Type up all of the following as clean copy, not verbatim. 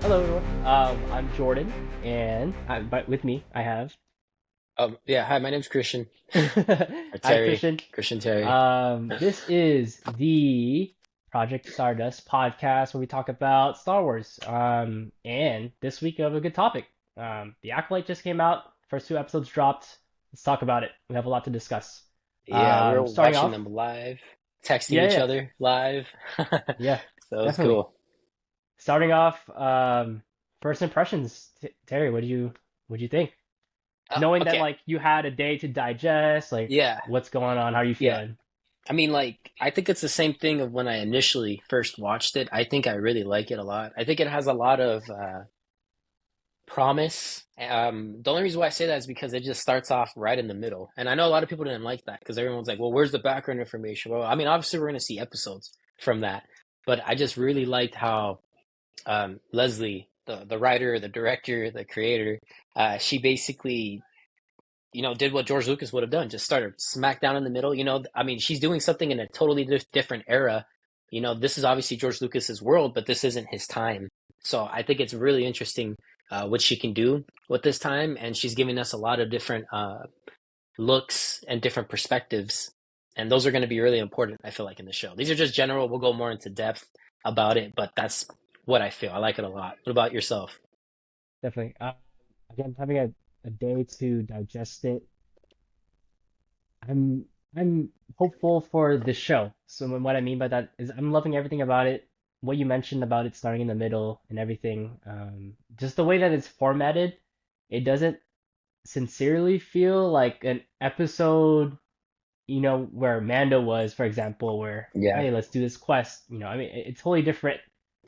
Hello, everyone. I'm Jordan, and but with me I have Yeah, hi, my name's Christian or hi Terry, Christian. Christian Terry. This is the Project Stardust podcast where we talk about Star Wars. And this week we have a good topic. The Acolyte just came out. First two episodes dropped. Let's talk about it. We have a lot to discuss. Yeah, we were Starting watching off, them live, texting yeah, each yeah, other live. yeah, So it was definitely. cool. Starting off, first impressions. Terry, what do you think? Knowing that Okay, like you had a day to digest, like yeah, what's going on, how are you yeah. feeling? I mean, like, I think it's the same thing of when I initially first watched it. I think I really like it a lot. I think it has a lot of promise. The only reason why I say that is because it just starts off right in the middle. And I know a lot of people didn't like that because everyone's like, well, where's the background information? Well, I mean, obviously, we're going to see episodes from that. But I just really liked how Leslie, the writer, the director, the creator, she basically, did what George Lucas would have done, just started smack down in the middle. I mean, she's doing something in a totally different era. This is obviously George Lucas's world, but this isn't his time. So I think it's really interesting what she can do with this time, and she's giving us a lot of different looks and different perspectives, and those are going to be really important. I feel like in the show, these are just general. We'll go more into depth about it, but that's what I feel. I like it a lot. What about yourself? Definitely. Again, having a day to digest it, I'm I'm hopeful for the show. So what I mean by that is I'm loving everything about it. What you mentioned about it starting in the middle and everything, just the way that it's formatted, it doesn't sincerely feel like an episode, where Mando was, for example, where, Yeah. hey, let's do this quest. I mean, it's totally different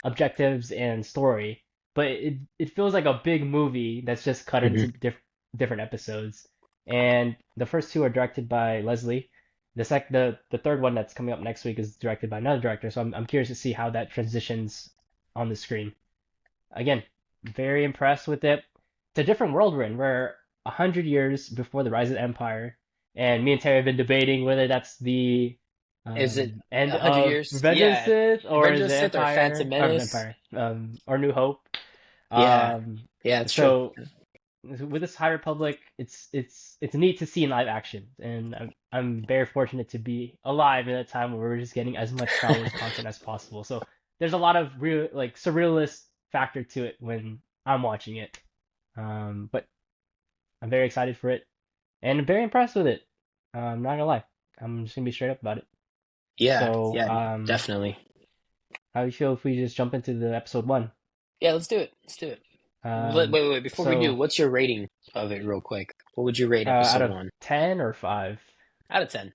objectives and story, but it feels like a big movie that's just cut into Hmm. different episodes. And the first two are directed by Leslie. The third one that's coming up next week is directed by another director. So I'm curious to see how that transitions on the screen. Again, very impressed with it. It's a different world we're in. We're 100 years before the rise of the Empire, and me and Terry have been debating whether that's the Is it end 100 of years? Revenge of the Yeah. Sith, or Revenge is of the it Sith or Phantom Empire, Menace? or New Hope? Yeah. Um, Yeah, it's true. so with this High Republic, it's neat to see in live action, and I'm very fortunate to be alive in a time where we're just getting as much Star Wars content as possible. So there's a lot of real like surrealist factor to it when I'm watching it. But I'm very excited for it and I'm very impressed with it. I'm not gonna lie, I'm just gonna be straight up about it. Yeah. So, Yeah, definitely. how do you feel if we just jump into the episode one? Yeah, let's do it. Let's do it. Um, Wait. Before we do, so what's your rating of it, real quick? What would you rate out episode of one 10 or 5, out of 10?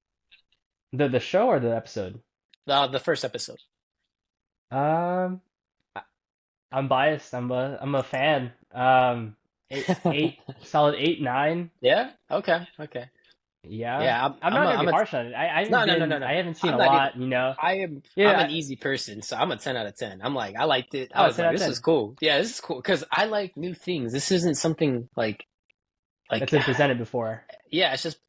the show or the episode? The first episode. Um, I- I'm biased. I'm a fan. Eight, solid 8, 9. Yeah. Okay. Okay. Yeah, Yeah. I'm not gonna be harsh on it. No, no, no, no, no. I haven't seen I'm a not even. lot. I'm Yeah, an easy person, so I'm a 10 out of 10. I'm like, I liked it. I oh, was 10 like, out of this is 10. cool. Yeah, this is cool because I like new things. This isn't something That's like been presented before. yeah, it just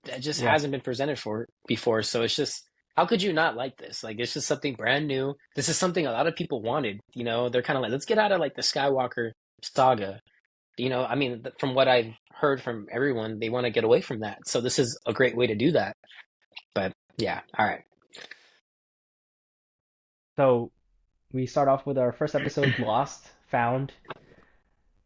Yeah, hasn't been presented for before. So it's just how could you not like this? Like it's just something brand new. This is something a lot of people wanted. They're kind of like, let's get out of like the Skywalker saga. I mean, from what I've heard from everyone, they want to get away from that. So this is a great way to do that. But yeah, all right. so we start off with our first episode, Lost, Found,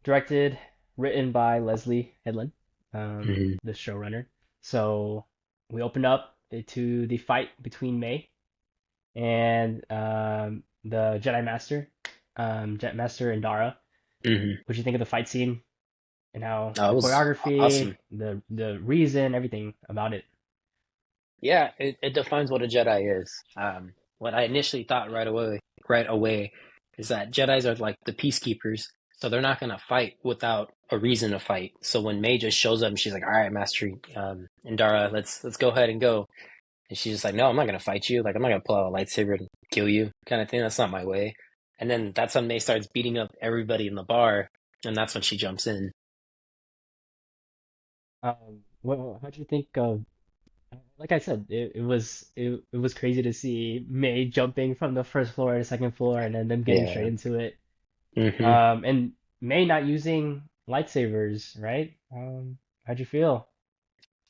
directed, written by Leslie Headland, Mhm. the showrunner. So we open up to the fight between May and the Jedi Master, Jet Master and Dara. Mhm. What do you think of the fight scene and how Oh, the it was choreography, awesome. the reason, everything about it? Yeah, it defines what a Jedi is. What I initially thought right away is that Jedis are like the peacekeepers, so they're not gonna fight without a reason to fight. So when May just shows up and she's like, "All right, Master Indara, let's go ahead and go," and she's just like, "No, I'm not gonna fight you. Like I'm not gonna pull out a lightsaber and kill you, kind of thing. That's not my way." And then that's when May starts beating up everybody in the bar, and that's when she jumps in. How'd you think of? Like I said, it was crazy to see May jumping from the first floor to second floor and then them getting straight Yeah. into it. Hmm. And May not using lightsabers, right? How'd you feel?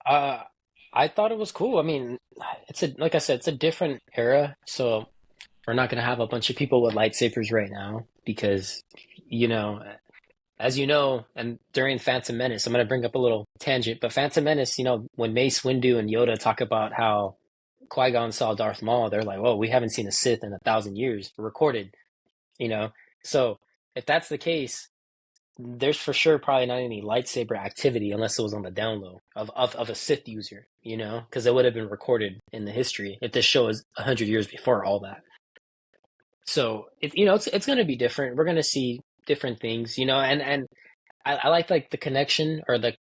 Uh, I thought it was cool. I mean, it's a like I said, it's a different era, so we're not gonna have a bunch of people with lightsabers right now because, you know, as you know, and during Phantom Menace, I'm gonna bring up a little tangent, but Phantom Menace, when Mace Windu and Yoda talk about how Qui-Gon saw Darth Maul, they're like, "Whoa, we haven't seen a Sith in 1,000 years recorded," you know. So if that's the case, there's for sure probably not any lightsaber activity unless it was on the down low of a Sith user, because it would have been recorded in the history if this show is 100 years before all that. So it's going to be different. We're going to see different things, and I like the connection or the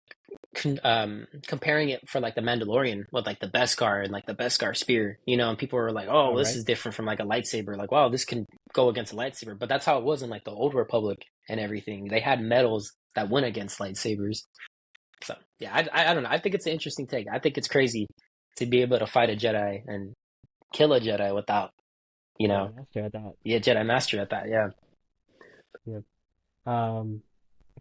comparing it for like the Mandalorian with like the Beskar and like the Beskar spear, and people were like, All "Oh, this right. is different from like a lightsaber." Like, wow, this can go against a lightsaber, but that's how it was in like the Old Republic and everything. They had metals that went against lightsabers. So yeah, I don't know. I think it's an interesting take. I think it's crazy to be able to fight a Jedi and kill a Jedi without, you Yeah, know, master at that. be a Jedi master at that. Yeah, Yeah. Um,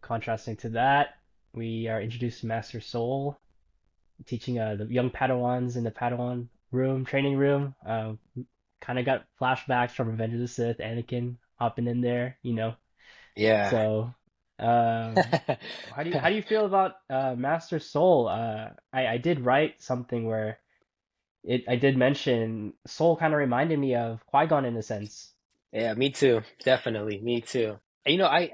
Contrasting to that, we are introduced to Master Soul, teaching the young Padawans in the Padawan room, training room. Kind of got flashbacks from Revenge of the Sith, Anakin hopping in there. yeah. So, how do you feel about Master Soul? I did write something where I did mention Soul kind of reminded me of Qui-Gon in a sense. Yeah, me too. Definitely, me too. I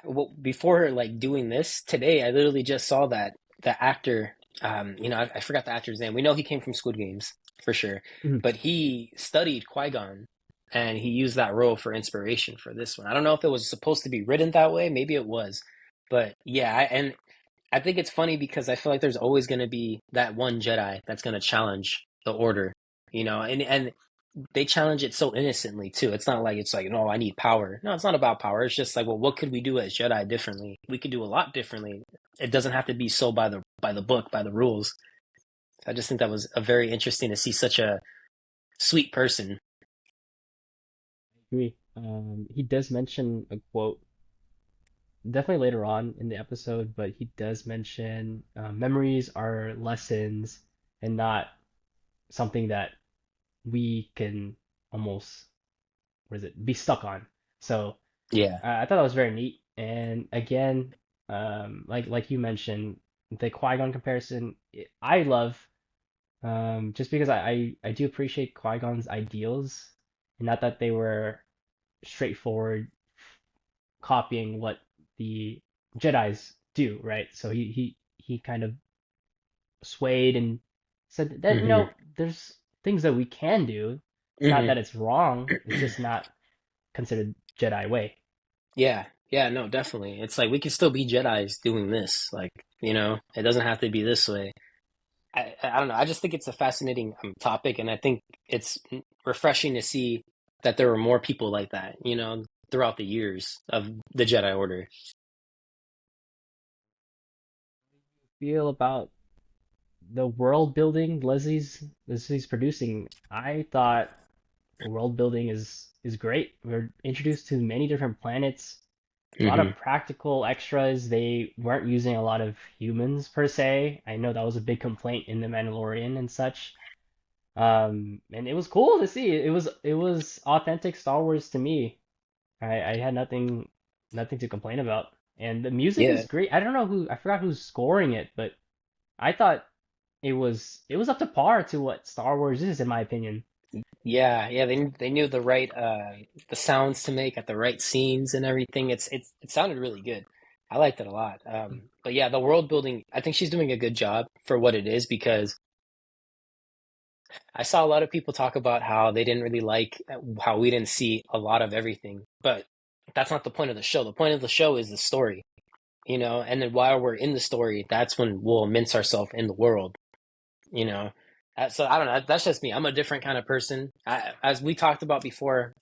well, before like doing this today, I literally just saw that the actor, I forgot the actor's name. We know he came from Squid Games for sure, Mhm. but he studied Qui-Gon and he used that role for inspiration for this one. I don't know if it was supposed to be written that way, maybe it was, but yeah, and I think it's funny because I feel like there's always going to be that one Jedi that's going to challenge the Order, and they challenge it so innocently too. It's not like it's like, no, I need power. No, it's not about power. It's just like, well, what could we do as Jedi differently? We could do a lot differently. It doesn't have to be so by the book, by the rules. I just think that was a very interesting to see such a sweet person. Agree. He does mention a quote definitely later on in the episode, but he does mention memories are lessons and not something that we can almost, what is it, be stuck on. So Yeah. I thought that was very neat. And again, like you mentioned, the Qui-Gon comparison, I love, just because I do appreciate Qui-Gon's ideals, and not that they were straightforward copying what the Jedi's do, right? So he kind of swayed and said that Hmm. there's things that we can do. It's not Hmm. that it's wrong. It's just not considered Jedi way. Yeah. Yeah. No, definitely. It's like we can still be Jedi's doing this. Like, it doesn't have to be this way. I don't know. I just think it's a fascinating topic, and I think it's refreshing to see that there were more people like that, throughout the years of the Jedi Order. Feel about the world building Leslie's producing. I thought world building is great. We're introduced to many different planets, a lot Hmm. of practical extras. They weren't using a lot of humans per se. I know that was a big complaint in The Mandalorian and such. And it was cool to see. It was authentic Star Wars to me. I had nothing to complain about. And the music is Yeah, great. I forgot who's scoring it, but I thought it was up to par to what Star Wars is, in my opinion. yeah, yeah. They knew the sounds to make at the right scenes and everything. It sounded really good. I liked it a lot. But yeah, the world building. I think she's doing a good job for what it is because I saw a lot of people talk about how they didn't really like how we didn't see a lot of everything, but that's not the point of the show. The point of the show is the story, and then while we're in the story, that's when we'll immerse ourselves in the world, you know. So I don't know. That's just me. I'm a different kind of person. As we talked about before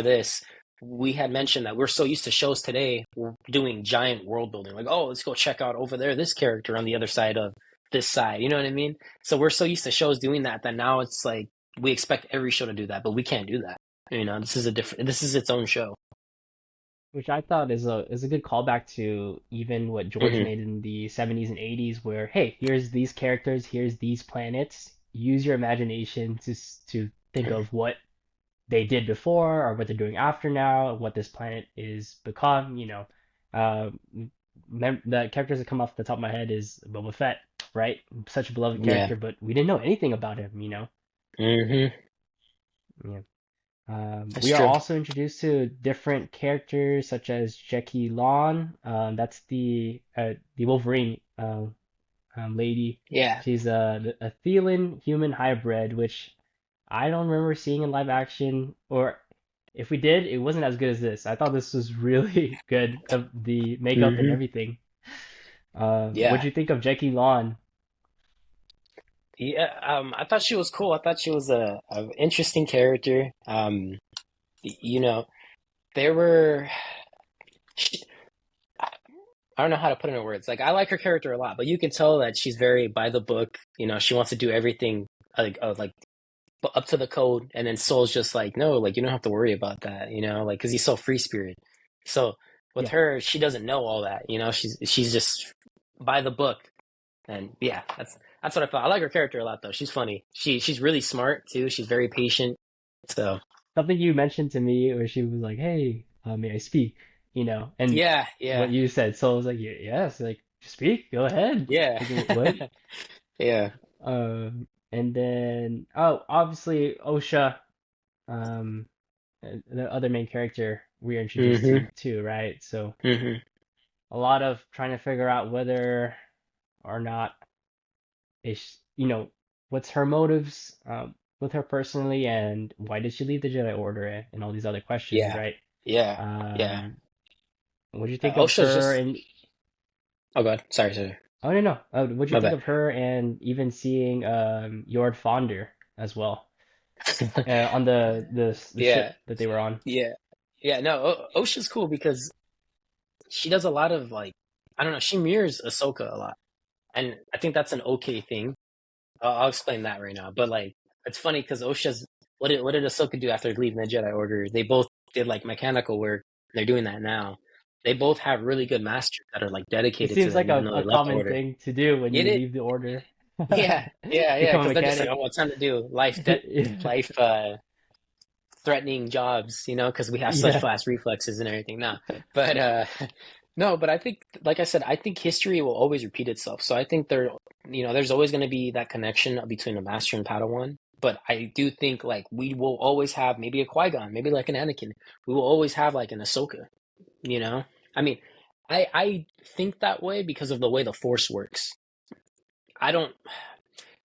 this, we had mentioned that we're so used to shows today. We're doing giant world building, like, oh, let's go check out over there this character on the other side of this side. You know what I mean? So we're so used to shows doing that now it's like we expect every show to do that, but we can't do that. This is its own show. which I thought is a good callback to even what George Hmm. made in the 70s and 80s, where hey, here's these characters, here's these planets. Use your imagination to think of what they did before or what they're doing after now, what this planet is become. Uh, the characters that come off the top of my head is Boba Fett, right? Such a beloved Yeah. character, but we didn't know anything about him. Hmm. Yeah. That's We are true. also introduced to different characters such as Jackie Lon. That's the Wolverine lady. Yeah. She's a Thelan human hybrid, which I don't remember seeing in live action, or if we did, it wasn't as good as this. I thought this was really good, the makeup and Hmm. everything. What'd Yeah. you think of Jackie Lon? Yeah. I thought she was cool. I thought she was a interesting character. You know, there were. I don't know how to put it in words. Like I like her character a lot, but you can tell that she's very by the book. She wants to do everything like up to the code, and then Soul's just like, no, like you don't have to worry about that, like because he's so free spirit. So with Yeah, her, she doesn't know all that. She's just by the book, and yeah, that's what I felt. I like her character a lot though. She's funny. She's really smart too. She's very patient. So something you mentioned to me where she was like, "Hey, may I speak?" And yeah, what yeah, you said. So I was like, Yes, like speak, go ahead." yeah, Like, what? yeah. And then obviously Osha, um, the other main character we are introduced to Mhm, too, right? So mhm. a lot of trying to figure out whether or not is what's her motives with her personally, and why did she leave the Jedi Order, and all these other questions, Yeah, right? yeah, yeah. Um, what do you think of OSHA's her just. and Oh god, sorry, oh no, what do you my think bad. of her and even seeing Yord Fonder as well on the Yeah, ship that they were on, yeah, yeah. No, OSHA's cool because she does a lot of like, I don't know, she mirrors Ahsoka a lot, and I think that's an okay thing. I'll explain that right now. But like, it's funny because OSHA's what did Ahsoka do after leaving the Jedi Order? They both did like mechanical work. They're doing that now. They both have really good masters that are like it dedicated to seems them, like even a, though a they left the common Order. thing to do when Get you it? leave the Order. Yeah, yeah, yeah. Become a Because they're just like, oh, mechanic. what's time to do Yeah. life threatening jobs, because we have such Yeah. fast reflexes and everything now. But no, but I think, like I said, I think history will always repeat itself. So I think there's always going to be that connection between a master and Padawan. But I do think like we will always have maybe a Qui-Gon, maybe like an Anakin. We will always have like an Ahsoka. You know, I mean, I think that way because of the way the Force works. I don't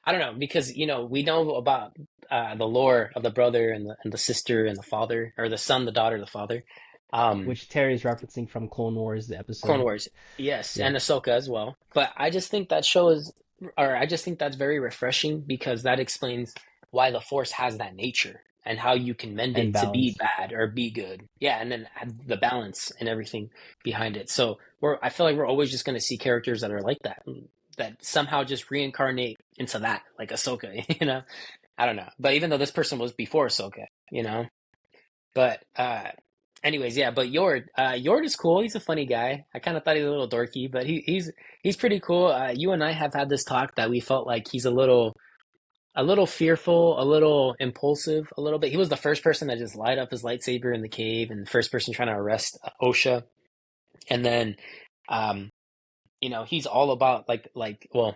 I don't know because we know about the lore of the brother and the sister and the father, or the son, the daughter, the father. Um, Which Terry's referencing from Clone Wars, the Clone episode. Wars, yes, Yeah. and Ahsoka as well. But I just think that show is, or I just think that's very refreshing because that explains why the Force has that nature and how you can mend And it to be balance. bad or be good. Yeah, and then add the balance and everything behind it. So I feel like we're always just going to see characters that are like that somehow just reincarnate into that, like Ahsoka. I don't know. But even though this person was before Ahsoka, you know. But anyways, yeah. But Yord is cool. He's a funny guy. I kind of thought he was a little dorky, but he's pretty cool. You and I have had this talk that we felt like he's a little fearful, a little impulsive, a little bit. He was the first person that just light up his lightsaber in the cave, and the first person trying to arrest Osha. And then, um, he's all about well,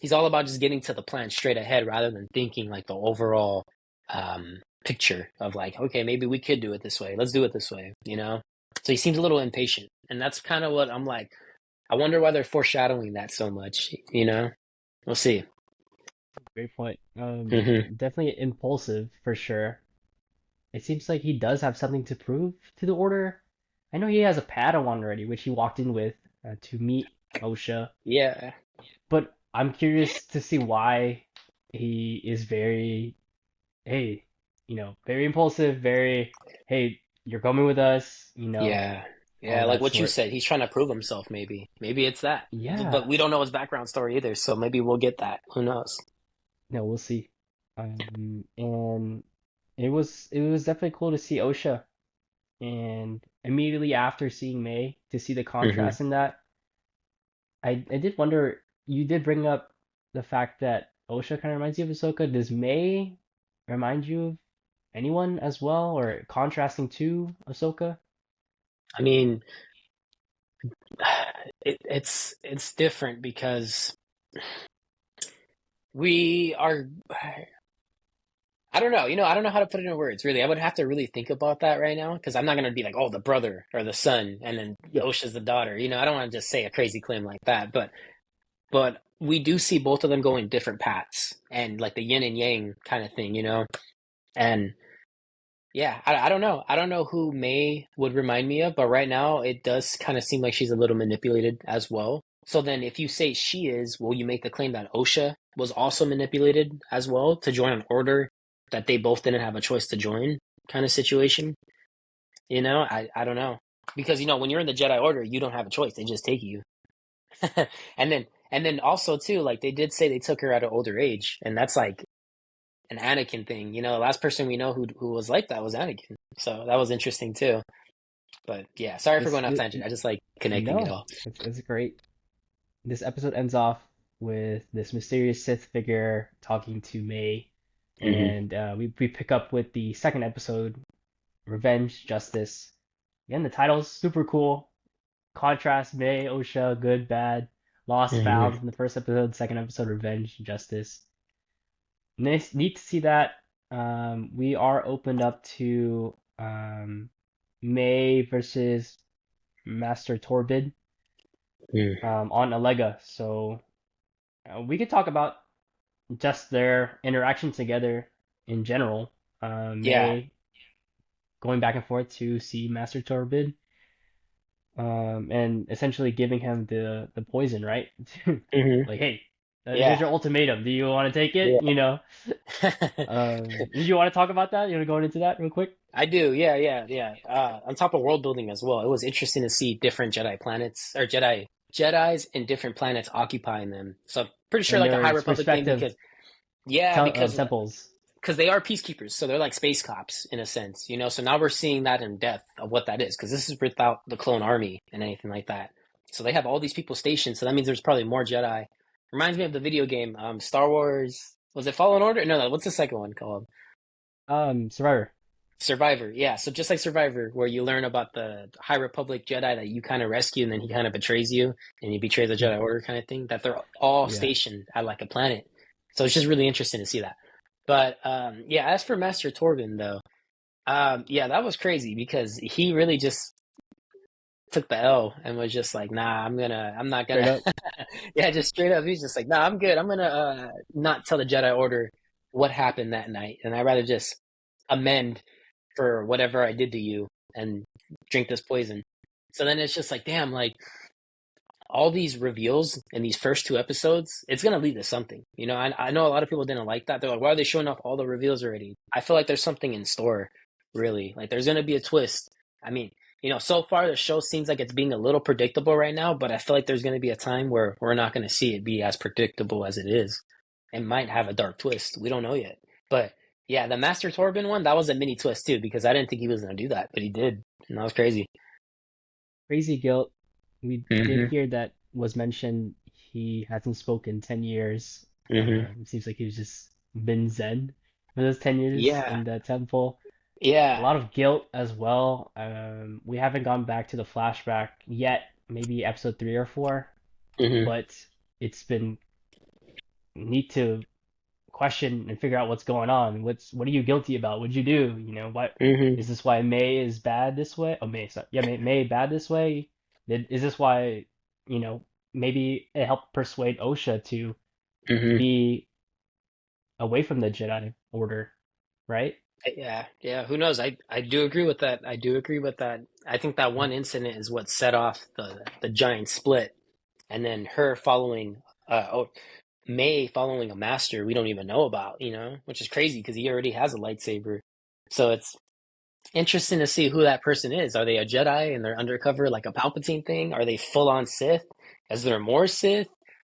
he's all about just getting to the plan straight ahead rather than thinking like the overall picture of like, okay, maybe we could do it this way. Let's do it this way. So he seems a little impatient, and that's kind of what I'm like. I wonder why they're foreshadowing that so much. We'll see. Great point. Hmm. Definitely impulsive for sure. It seems like he does have something to prove to the Order. I know he has a Padawan already, which he walked in with to meet Osha, Yeah. but I'm curious to see why he is very, hey, very impulsive, very, hey, you're coming with us, Yeah. all Yeah, like that what you sort. said, he's trying to prove himself, maybe it's that, but Yeah, we don't know his background story either, so maybe we'll get that. Who knows? no, we'll see. And it was definitely cool to see Osha. and immediately after seeing May, to see the Hmm. contrast in that, I did wonder. You did bring up the fact that Osha kind of reminds you of Ahsoka. Does May remind you of anyone as well, or contrasting to Ahsoka? I mean, it's different because we are. I don't know. I don't know how to put it in words. Really, I would have to really think about that right now because I'm not gonna be like, oh, the brother or the son, and then Yeah, Osha's the daughter. I don't want to just say a crazy claim like that. But we do see both of them going different paths and like the yin and yang kind of thing. And yeah, I don't know. I don't know who May would remind me of, but right now it does kind of seem like she's a little manipulated as well. So then if you say she is, will you make the claim that Osha was also manipulated as well to join an order that they both didn't have a choice to join kind of situation? I don't know. Because when you're in the Jedi Order, you don't have a choice. They just take you. And then also too, like they did say they took her at an older age, and that's like an Anakin thing. The last person we know who was like that was Anakin. So that was interesting too. But yeah, sorry for this, going off this tangent. I just like connecting it no, all. it's great. This episode ends off with this mysterious Sith figure talking to May, Hmm. and we pick up with the second episode, Revenge, Justice. Again, the title's super cool. Contrast May, Osha, good, bad, lost, Hmm. found in the first episode, second episode, Revenge, Justice. Nice, neat to see that. We are opened up to May versus Master Torbid on Alega. So we could talk about just their interaction together in general. Yeah. May going back and forth to see Master Torbid, and essentially giving him the poison, right? Hmm. Like, hey, here's Yeah. your ultimatum. Do you want to take it? Yeah. Did you want to talk about that? You want to go into that real quick? I do. Yeah. Yeah. Yeah. On top of world building as well, it was interesting to see different Jedi planets or Jedi's in different planets occupying them. So I'm pretty sure And like a High their Republic thing respective because yeah, temples. because they are peacekeepers, so they're like space cops in a sense. So now we're seeing that in depth of what that is, because this is without the clone army and anything like that. So they have all these people stationed, so that means there's probably more Jedi. Reminds me of the video game, Star Wars. Was it Fallen Order? No, no. What's the second one called? Survivor. Survivor. Yeah. So just like Survivor, where you learn about the High Republic Jedi that you kind of rescue, and then he kind of betrays you, and he betrays the Jedi Order, kind of thing. That they're all Yeah. stationed at like a planet. So it's just really interesting to see that. But yeah, as for Master Torben, though, yeah, that was crazy because he really just took the L and was just like, nah, I'm not Straight gonna, up. yeah, just straight up. He's just like, nah, I'm good. I'm gonna not tell the Jedi Order what happened that night, and I'd rather just amend for whatever I did to you and drink this poison. So then it's just like, damn, like all these reveals in these first two episodes, it's gonna lead to something. I know a lot of people didn't like that. They're like, why are they showing off all the reveals already? I feel like there's something in store, really. Like there's gonna be a twist. I mean, so far the show seems like it's being a little predictable right now, but I feel like there's gonna be a time where we're not gonna see it be as predictable as it is. It might have a dark twist. We don't know yet. But yeah, the Master Torben one, that was a mini twist too, because I didn't think he was gonna do that, but he did. And that was crazy. Crazy guilt. We did Hmm. hear that was mentioned. He hasn't spoken 10 years. Hmm. It seems like he's just been zen for those 10 years Yeah. in the temple. A Yeah. lot of guilt as well. We haven't gone back to the flashback yet, maybe episode 3 or 4, Hmm. but it's been neat to question and figure out what's going on. What are you guilty about? What'd you do? What Hmm. is this why May is bad this way? Oh, May, sorry. Yeah, May bad this way? Is this why, you know, maybe it helped persuade Osha to Hmm. be away from the Jedi Order, right? Yeah, yeah. Who knows? I do agree with that. I do agree with that. I think that one incident is what set off the giant split, and then her following, May following a master we don't even know about. Which is crazy because he already has a lightsaber. So it's interesting to see who that person is. Are they a Jedi and they're undercover like a Palpatine thing? Are they full on Sith? Is there more Sith?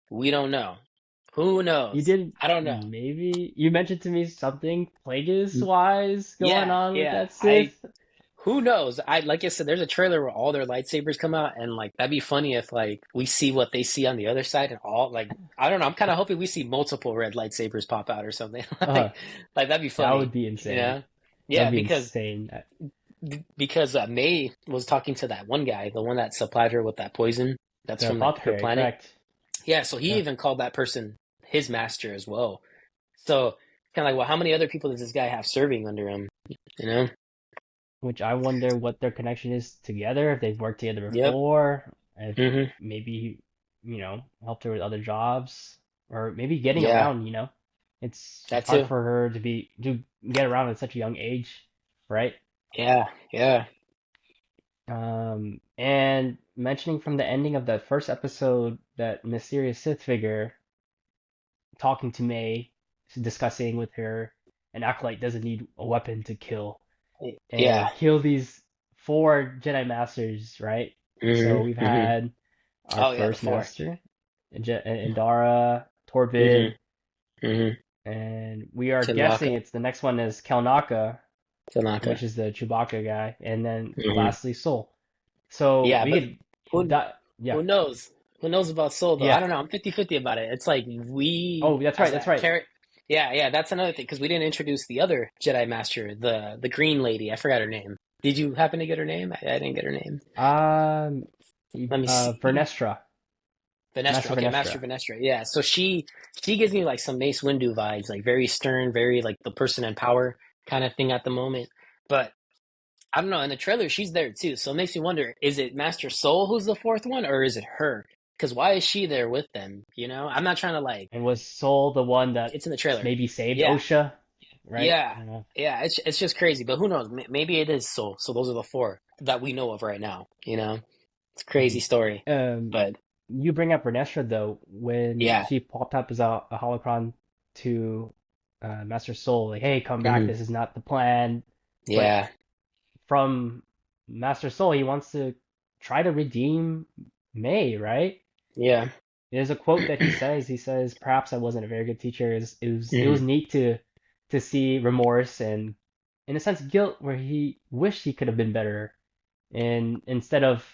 We don't know. Who You knows? did I don't know. maybe you mentioned to me something Plagueis wise going Yeah, on with yeah. that I Sith. who knows? I like I said, there's a trailer where all their lightsabers come out, and like that'd be funny if like we see what they see on the other side, and all like I don't know. I'm kind of hoping we see multiple red lightsabers pop out or something. Uh, Like that'd be that would funny, be you insane. know? That would Yeah, be insane. because May was talking to that one guy, the one that supplied her with that poison that's The from like her apothecary, planet. correct? Yeah, so he Yeah. even called that person his master as well. So kind of like, well, how many other people does this guy have serving under him? You know? Which I wonder what their connection is together, if they've worked together Yep. before, if Hmm. maybe, helped her with other jobs, or maybe getting Yeah, around. It's that hard too. for her to get around at such a young age, right? Yeah, yeah. And mentioning from the ending of the first episode that mysterious Sith figure talking to May, discussing with her, an acolyte doesn't need a weapon to kill Yeah. and kill these four Jedi Masters, right? Hmm. So we've Hmm. had our Oh yeah, the first four. Master, Indara, Hmm. Torvid, Hmm. and we are guessing Chinlaka, it's the next one is Kelnaka, Tanaka. which is the Chewbacca guy, and then Hmm. lastly Soul. So Yeah, we but could who that yeah who knows? Who knows about Soul though? I yeah. don't know. I'm 50-50 about it. It's like we Oh, that's right. as That's that right. character. Yeah, yeah, that's another thing because we didn't introduce the other Jedi Master, the green lady. I forgot her name. Did you happen to get her name? I didn't get her name. Um, Let me see. Vernestra, Venestra. Master Okay, Master Vernestra. Venestra. Yeah. So she gives me like some Mace Windu vibes, like very stern, very like the person in power kind of thing at the moment. But I don't know. In the trailer, she's there too, so it makes me wonder: is it Master Soul who's the fourth one, or is it her? Because why is she there with them? You know, I'm not trying to like. And was Soul the one that It's in the trailer. maybe saved Yeah, Osha, right? yeah, yeah. It's just crazy, but who knows? Maybe it is Soul. So those are the four that we know of right now. You know, it's a crazy Mhm. story, Um, but you bring up Vernestra though, when yeah. she popped up as a holocron to Master Soul, like, hey, come back, Hmm. this is not the plan. But Yeah, from Master Soul, he wants to try to redeem May, right? yeah. There's a quote that he says, perhaps I wasn't a very good teacher. It was Hmm. neat to see remorse and, in a sense, guilt where he wished he could have been better. And instead of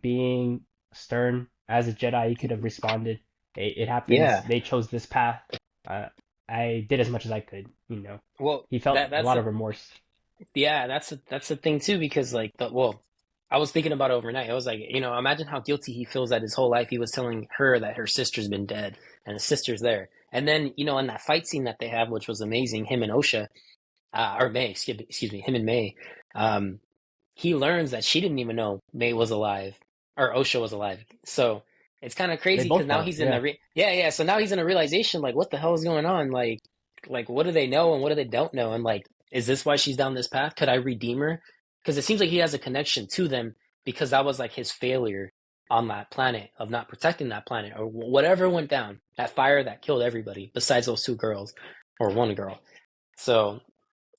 being stern as a Jedi, he could have responded, "Hey, it happens. Yeah. They chose this path. Uh, I did as much as I could." Well, He felt a that's lot a of remorse. yeah, that's the thing too, because like I was thinking about it overnight. I was like, imagine how guilty he feels that his whole life he was telling her that her sister's been dead and his sister's there. And then, in that fight scene that they have, which was amazing, him and Osha, or May, excuse me, him and May, um, he learns that she didn't even know May was alive or Osha was alive. So it's kind of They crazy because both now don't. he's in Yeah. yeah, yeah. So now he's in a realization like, what the hell is going on? Like what do they know and what do they don't know? And like, is this why she's down this path? Could I redeem her? Because it seems like he has a connection to them because that was like his failure on that planet of not protecting that planet or whatever went down. That fire that killed everybody besides those two girls or one girl. So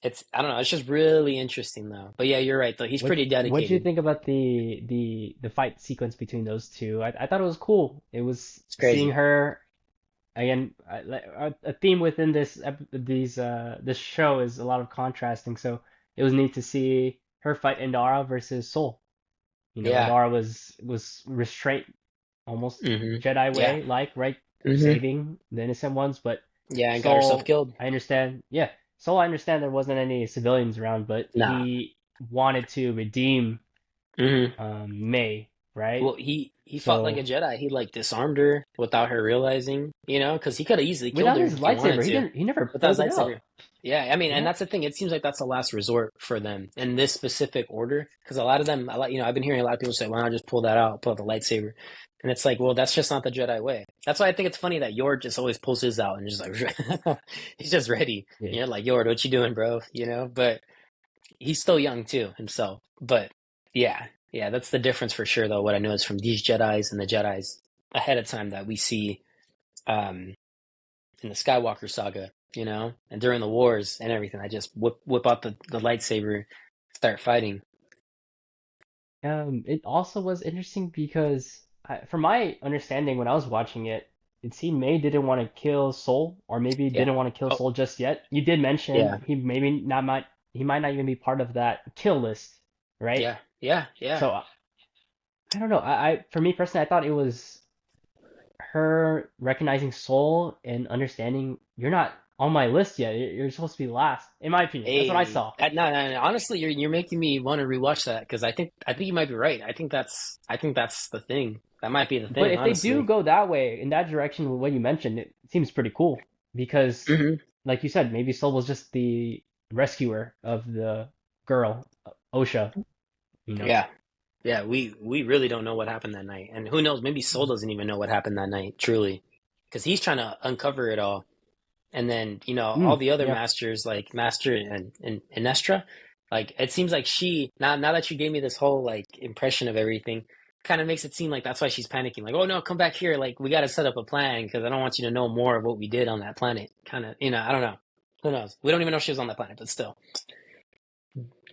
it's I don't know. It's just really interesting though. But yeah, you're right though. He's What pretty what do you dedicated. think about the fight sequence between those two? I thought it was cool. It was It's seeing crazy. her again. A theme within this show is a lot of contrasting. So it was neat to see her fight Indara versus Soul. Yeah. Indara was restraint, almost Hmm. Jedi Yeah. way, like, right, Hmm. saving the innocent ones. But Yeah, and got herself Soul, killed. I understand. Yeah, Soul, I understand there wasn't any civilians around, but Nah. he wanted to redeem Hmm. May, right? Well, he fought like a So Jedi. He like disarmed her without her realizing, because he could have easily killed without her his if he wanted lightsaber, he to. didn't. He never But that was pulled it lightsaber. out. Yeah, I mean, and Yeah. that's the thing. It seems like that's the last resort for them in this specific order. Because a lot of them, I've been hearing a lot of people say, "Why not just pull that out, pull out the lightsaber?" And it's like, well, that's just not the Jedi way. That's why I think it's funny that Yord just always pulls his out and just like he's just ready. Yeah. Like Yord, what you doing, bro? But he's still young too himself. But yeah, yeah, that's the difference for sure, though. What I know is from these Jedi's and the Jedi's ahead of time that we see um, in the Skywalker saga, and during the wars and everything. I just whip out the lightsaber, start fighting. It also was interesting because, from my understanding, when I was watching it, it seemed May didn't want to kill Soul, or maybe Yeah. didn't want to kill Oh, Soul just yet. You did yeah. mention he might not even be part of that kill list. right? Yeah, yeah, yeah. So I don't know. For me personally, I thought it was her recognizing Soul and understanding you're not on my list yet. You're supposed to be last, in my opinion. That's what I Hey, saw. no, no, no. Honestly, you're making me want to rewatch that because I think you might be right. I think that's the thing. That might be the But thing, if they do honestly. go that way, in that direction with what you mentioned, it seems pretty cool because, Hmm. like you said, maybe Soul was just the rescuer of the girl, Osha, you know. Yeah, yeah. We really don't know what happened that night, and who knows? Maybe Soul doesn't even know what happened that night, truly, because he's trying to uncover it all. And then, all the other Yeah. masters, like Master and Nestra, like it seems like she now that you gave me this whole like impression of everything, kind of makes it seem like that's why she's panicking. Like, oh no, come back here. Like we got to set up a plan because I don't want you to know more of what we did on that planet. Kind of, I don't know. Who knows? We don't even know if she was on that planet, but still,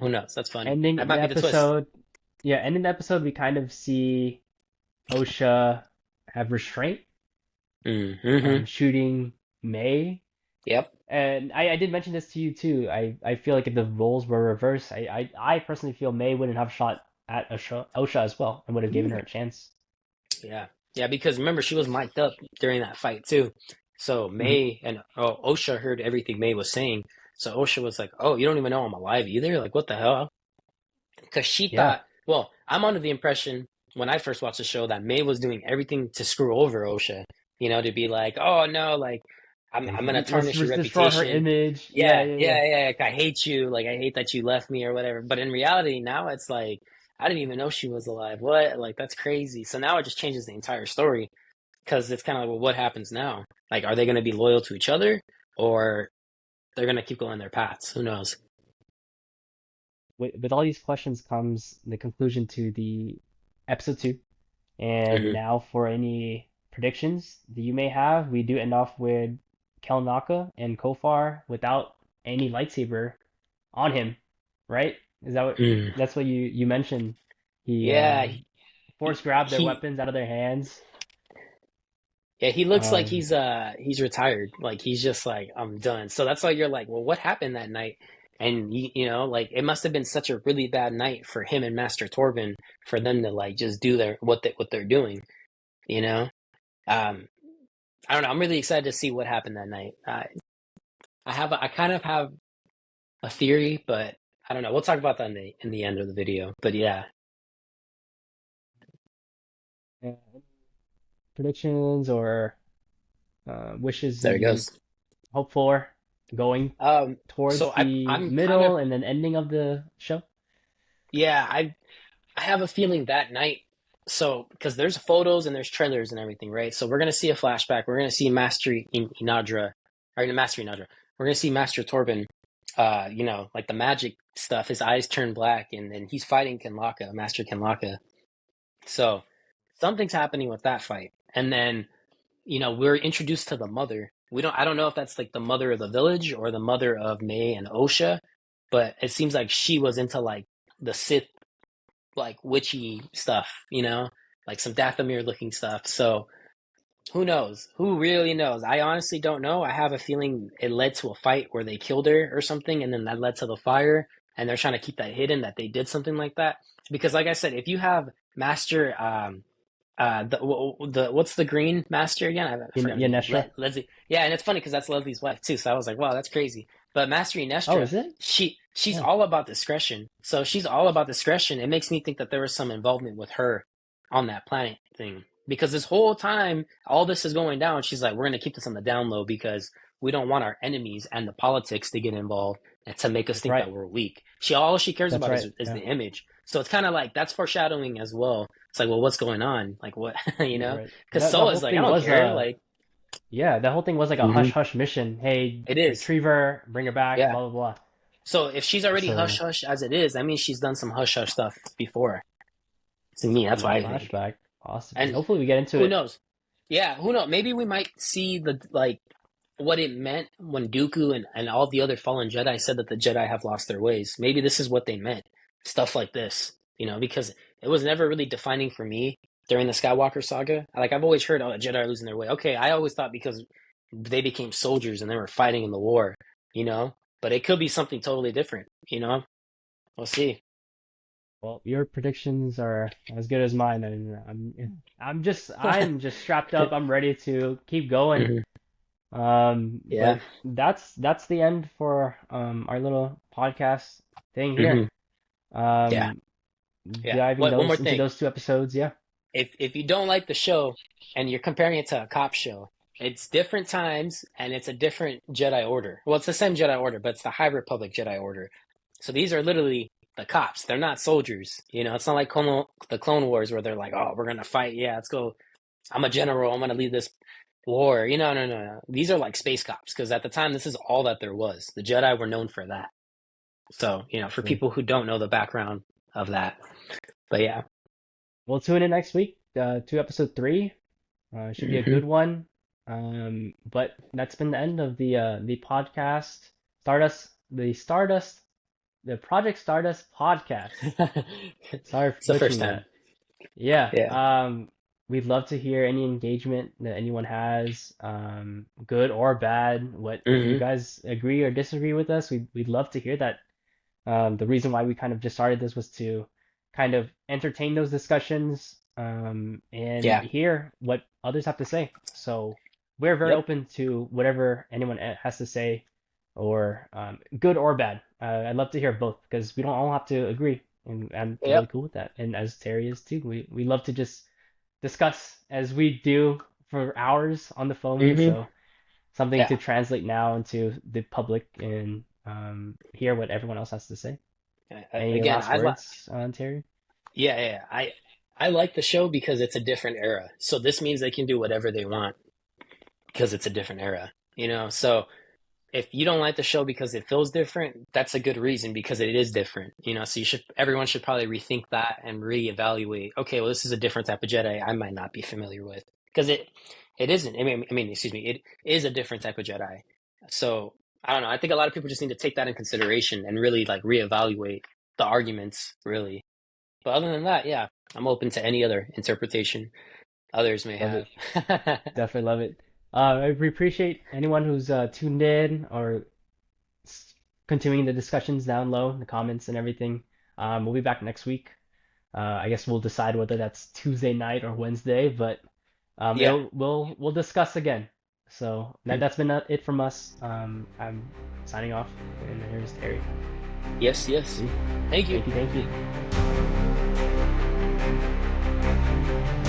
who knows? That's funny. That Ending the might be the twist. episode, yeah, ending the episode, we kind of see Osha have restraint, Mm-hmm. shooting May. Yep. And I did mention this to you too. I feel like if the roles were reversed, I personally feel May wouldn't have shot at Osha as well and would have given her a chance. Yeah. Yeah, because remember she was mic'd up during that fight too. So Hmm. May and Osha heard everything May was saying. So Osha was like, "Oh, you don't even know I'm alive either? Like what the hell?" Because she Yeah. thought, well, I'm under the impression when I first watched the show that May was doing everything to screw over Osha, to be like, "Oh no, like I'm gonna Let's tarnish your destroy her reputation." image. Yeah, Yeah, yeah, yeah. yeah, yeah. Like, I hate you. Like I hate that you left me or whatever. But in reality, now it's like I didn't even know she was alive. What? Like that's crazy. So now it just changes the entire story because it's kind of like, well, what happens now? Like, are they going to be loyal to each other or they're going to keep going their paths? Who knows? With all these questions comes the conclusion to the episode 2. And Hmm. now for any predictions that you may have, we do end off with Kelnaka and Kofar without any lightsaber on him, right? Is that what Mm. that's what you mentioned? He Yeah, force grabbed their he weapons out of their hands. yeah, he looks like Um, he's retired. Like he's just like I'm done. So that's why you're like, well, what happened that night? And like it must have been such a really bad night for him and Master Torben for them to like just do their what they're doing. You know, um, I don't know. I'm really excited to see what happened that night. I kind of have a theory, but I don't know. We'll talk about that in the end of the video. But yeah, any predictions or wishes there it you goes. hope for going So towards the I'm kind of middle and then ending of the show? yeah. I have a feeling that night. So because there's photos and there's trailers and everything, right? So we're gonna see a flashback. We're gonna see Inadra, or Master Inadra. We're gonna see Master Torben. Like the magic stuff. His eyes turn black, and he's fighting Kenlaka, Master Kenlaka. So something's happening with that fight, and then we're introduced to the mother. I don't know if that's like the mother of the village or the mother of May and Osha, but it seems like she was into like the Sith, like witchy stuff, like some Dathomir looking stuff. So who knows? Who really knows? I honestly don't know. I have a feeling it led to a fight where they killed her or something, and then that led to the fire, and they're trying to keep that hidden that they did something like that. Because, like I said, if you have Master the what's the green master again? I forgot her name. Yanestra? Leslie. Yeah, and it's funny because that's Leslie's wife too. So I was like, wow, that's crazy. But Master Oh, Inestra, is it? she's Yeah. all about discretion. So she's all about discretion. It makes me think that there was some involvement with her on that planet thing. Because this whole time, all this is going down, she's like, we're gonna keep this on the down low because we don't want our enemies and the politics to get involved and to make us That's think right. that we're weak. All she cares That's about right. is Yeah. the image. So it's kind of like that's foreshadowing as well. It's like, well, what's going on? Like, what, You're right. Because The Soul is whole like, I thing don't was care. Like, yeah, the whole thing was like a hmm hush hush mission. Hey, it is. retrieve her, bring her back, Yeah. blah blah blah. So if she's already hush So hush as it is, that means she's done some hush hush stuff before. To me, in that's the what I think. flashback, possibly. And Hopefully we get into who it. knows? Yeah, who knows? Maybe we might see the like what it meant when Dooku and all the other fallen Jedi said that the Jedi have lost their ways. Maybe this is what they meant. Stuff like this, because it was never really defining for me during the Skywalker saga. Like I've always heard, oh, the Jedi are losing their way. Okay, I always thought because they became soldiers and they were fighting in the war, you know. But it could be something totally different, We'll see. Well, your predictions are as good as mine, and I'm just strapped up. I'm ready to keep going. Hmm. Yeah. But that's the end for our little podcast thing Hmm. here. Yeah. Um, Yeah. Diving One more those into thing. those 2 episodes, yeah. If you don't like the show and you're comparing it to a cop show, it's different times and it's a different Jedi Order. Well, it's the same Jedi Order, but it's the High Republic Jedi Order. So these are literally the cops. They're not soldiers. It's not like the Clone Wars where they're like, "Oh, we're gonna fight. Yeah, let's go. I'm a general. I'm gonna lead this war." No, no, no. These are like space cops because at the time, this is all that there was. The Jedi were known for that. So, for True. people who don't know the background of that, but yeah. We'll tune in next week to episode 3. Should be a Hmm. good one. But that's been the end of the podcast. Stardust, the Project Stardust podcast. Sorry for It's the first butchering time. that. Yeah. Yeah. We'd love to hear any engagement that anyone has, good or bad. What if you Hmm. guys agree or disagree with us? We'd love to hear that. The reason why we kind of just started this was to kind of entertain those discussions, and Yeah. hear what others have to say. So we're very Yep. open to whatever anyone has to say, or good or bad. I'd love to hear both because we don't all have to agree, and I'm totally Yep. cool with that. And as Terry is too, we love to just discuss as we do for hours on the phone. Hmm. So something Yeah. to translate now into the public and hear what everyone else has to say. Any Again, last words, Terry? yeah, yeah. I like the show because it's a different era. So this means they can do whatever they want because it's a different era. So if you don't like the show because it feels different, that's a good reason because it is different. So everyone should probably rethink that and reevaluate. Okay, well, this is a different type of Jedi I might not be familiar with because it isn't. I mean, excuse me, it is a different type of Jedi. So I don't know. I think a lot of people just need to take that in consideration and really like reevaluate the arguments, really. But other than that, yeah, I'm open to any other interpretation others may Love have. it. Definitely love it. We appreciate anyone who's tuned in or continuing the discussions down low in the comments and everything. We'll be back next week. I guess we'll decide whether that's Tuesday night or Wednesday, but Yeah. we'll discuss again. So that's been it from us. I'm signing off, and here's Terry. Yes, yes. See? Thank you. Thank you, thank you.